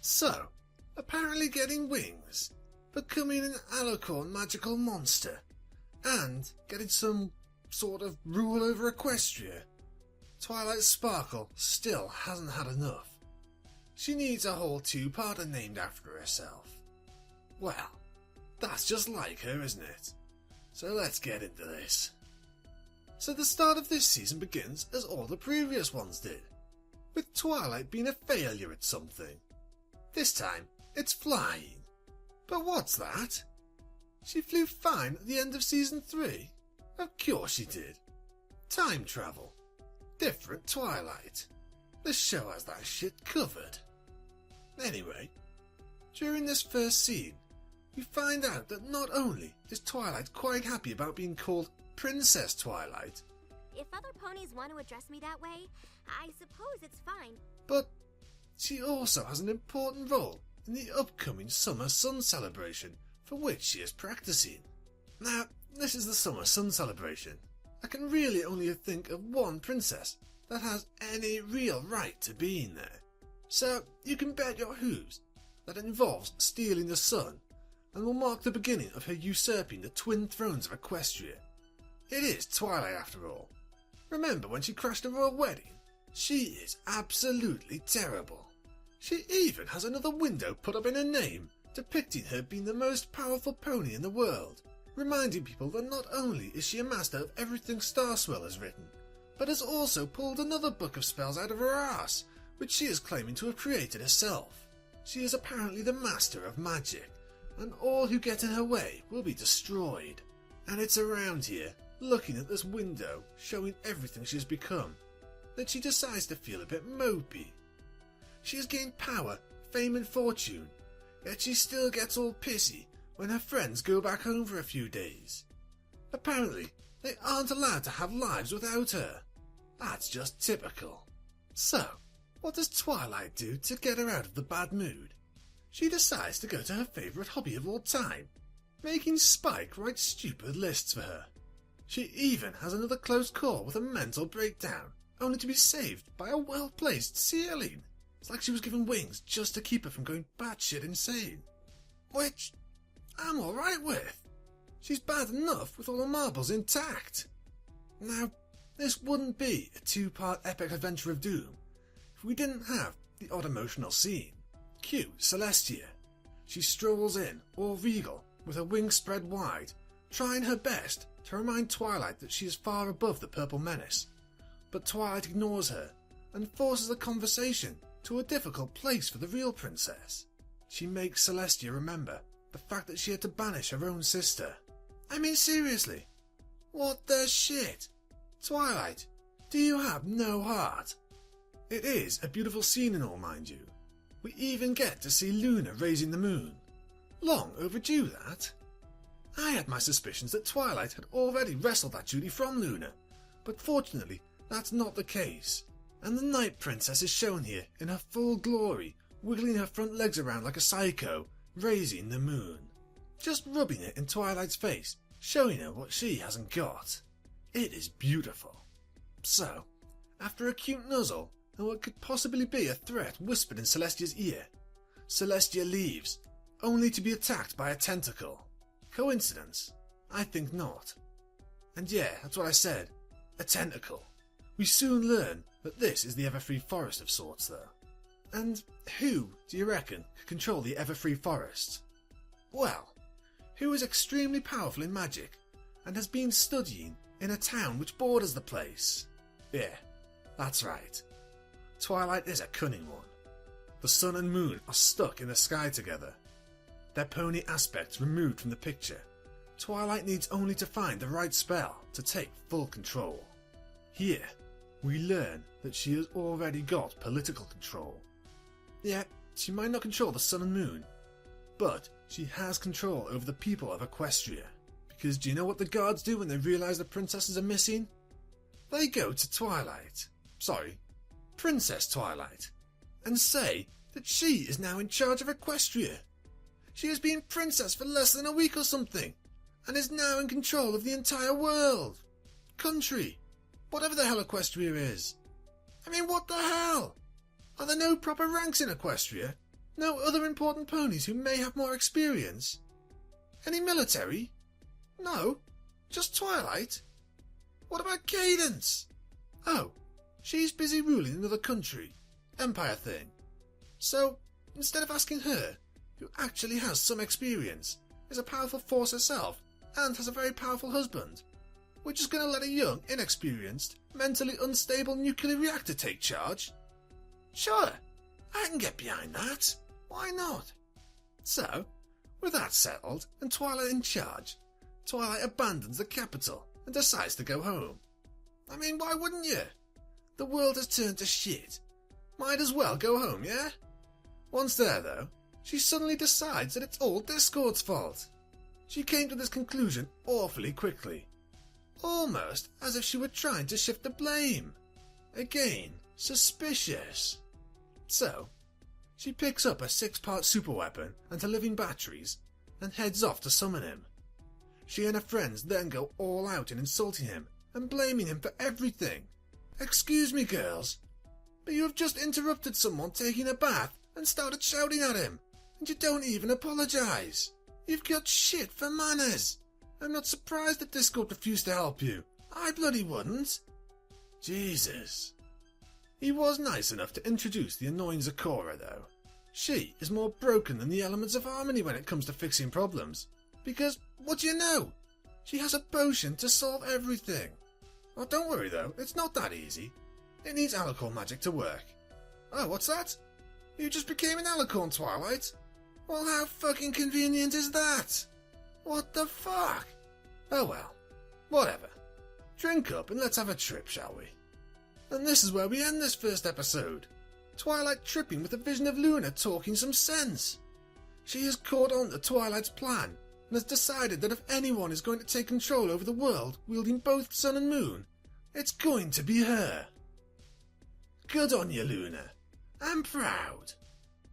So, apparently getting wings, becoming an alicorn magical monster, and getting some sort of rule over Equestria, Twilight Sparkle still hasn't had enough. She needs a whole two-parter named after herself. Well, that's just like her, isn't it? So let's get into this. So the start of this season begins as all the previous ones did, with Twilight being a failure at something. This time, it's flying. But what's that? She flew fine at the end of season 3. Of course she did. Time travel. Different Twilight. The show has that shit covered. Anyway, during this first scene, we find out that not only is Twilight quite happy about being called Princess Twilight. If other ponies want to address me that way, I suppose it's fine. But she also has an important role in the upcoming Summer Sun celebration for which she is practicing. Now, this is the Summer Sun celebration. I can really only think of one princess that has any real right to being there. So you can bet your hooves that it involves stealing the sun and will mark the beginning of her usurping the twin thrones of Equestria. It is Twilight after all. Remember when she crashed a royal wedding? She is absolutely terrible. She even has another window put up in her name, depicting her being the most powerful pony in the world, reminding people that not only is she a master of everything Starswell has written, but has also pulled another book of spells out of her ass, which she is claiming to have created herself. She is apparently the master of magic, and all who get in her way will be destroyed. And it's around here, looking at this window, showing everything she has become, that she decides to feel a bit mopey. She has gained power, fame and fortune, yet she still gets all pissy when her friends go back home for a few days. Apparently, they aren't allowed to have lives without her. That's just typical. So, what does Twilight do to get her out of the bad mood? She decides to go to her favourite hobby of all time, making Spike write stupid lists for her. She even has another close call with a mental breakdown, only to be saved by a well-placed ceiling. It's like she was given wings just to keep her from going batshit insane. Which I'm alright with. She's bad enough with all the marbles intact. Now, this wouldn't be a two-part epic adventure of doom if we didn't have the odd emotional scene. Cue Celestia. She strolls in, all regal, with her wings spread wide, trying her best to remind Twilight that she is far above the Purple Menace. But Twilight ignores her and forces the conversation to a difficult place for the real princess. She makes Celestia remember the fact that she had to banish her own sister. I mean, seriously, what the shit? Twilight, do you have no heart? It is a beautiful scene and all, mind you. We even get to see Luna raising the moon. Long overdue, that. I had my suspicions that Twilight had already wrestled that duty from Luna, but fortunately that's not the case, and the Night Princess is shown here in her full glory, wiggling her front legs around like a psycho, raising the moon. Just rubbing it in Twilight's face, showing her what she hasn't got. It is beautiful. So, after a cute nuzzle, and what could possibly be a threat whispered in Celestia's ear, Celestia leaves, only to be attacked by a tentacle. Coincidence? I think not. And yeah, that's what I said. A tentacle. We soon learn that this is the Everfree Forest of sorts, though. And who, do you reckon, could control the Everfree Forest? Well, who is extremely powerful in magic, and has been studying in a town which borders the place. Yeah, that's right. Twilight is a cunning one. The sun and moon are stuck in the sky together. Their pony aspects removed from the picture. Twilight needs only to find the right spell to take full control. Here, we learn that she has already got political control. Yeah, she might not control the sun and moon, but she has control over the people of Equestria. Because do you know what the guards do when they realise the princesses are missing? They go to Princess Twilight, and say that she is now in charge of Equestria. She has been princess for less than a week or something, and is now in control of the entire world, country, whatever the hell Equestria is. I mean, what the hell? Are there no proper ranks in Equestria? No other important ponies who may have more experience? Any military? No? Just Twilight? What about Cadance? Oh, she's busy ruling another country. Empire thing. So, instead of asking her, who actually has some experience, is a powerful force herself, and has a very powerful husband, we're just going to let a young, inexperienced, mentally unstable nuclear reactor take charge? Sure, I can get behind that. Why not? So, with that settled, and Twilight in charge, Twilight abandons the capital and decides to go home. I mean, why wouldn't you? The world has turned to shit. Might as well go home, yeah? Once there, though, she suddenly decides that it's all Discord's fault. She came to this conclusion awfully quickly. Almost as if she were trying to shift the blame. Again, suspicious. So, she picks up a 6-part superweapon and her living batteries and heads off to summon him. She and her friends then go all out in insulting him and blaming him for everything. Excuse me, girls, but you have just interrupted someone taking a bath and started shouting at him, and you don't even apologise. You've got shit for manners. I'm not surprised that Discord refused to help you. I bloody wouldn't. Jesus. He was nice enough to introduce the annoying Zecora, though. She is more broken than the elements of harmony when it comes to fixing problems. Because, what do you know? She has a potion to solve everything. Oh, don't worry though, it's not that easy. It needs alicorn magic to work. Oh, what's that? You just became an alicorn, Twilight? Well, how fucking convenient is that? What the fuck? Oh well, whatever. Drink up and let's have a trip, shall we? And this is where we end this first episode. Twilight tripping with a vision of Luna talking some sense. She has caught on to Twilight's plan and has decided that if anyone is going to take control over the world wielding both sun and moon, it's going to be her. Good on you, Luna. I'm proud.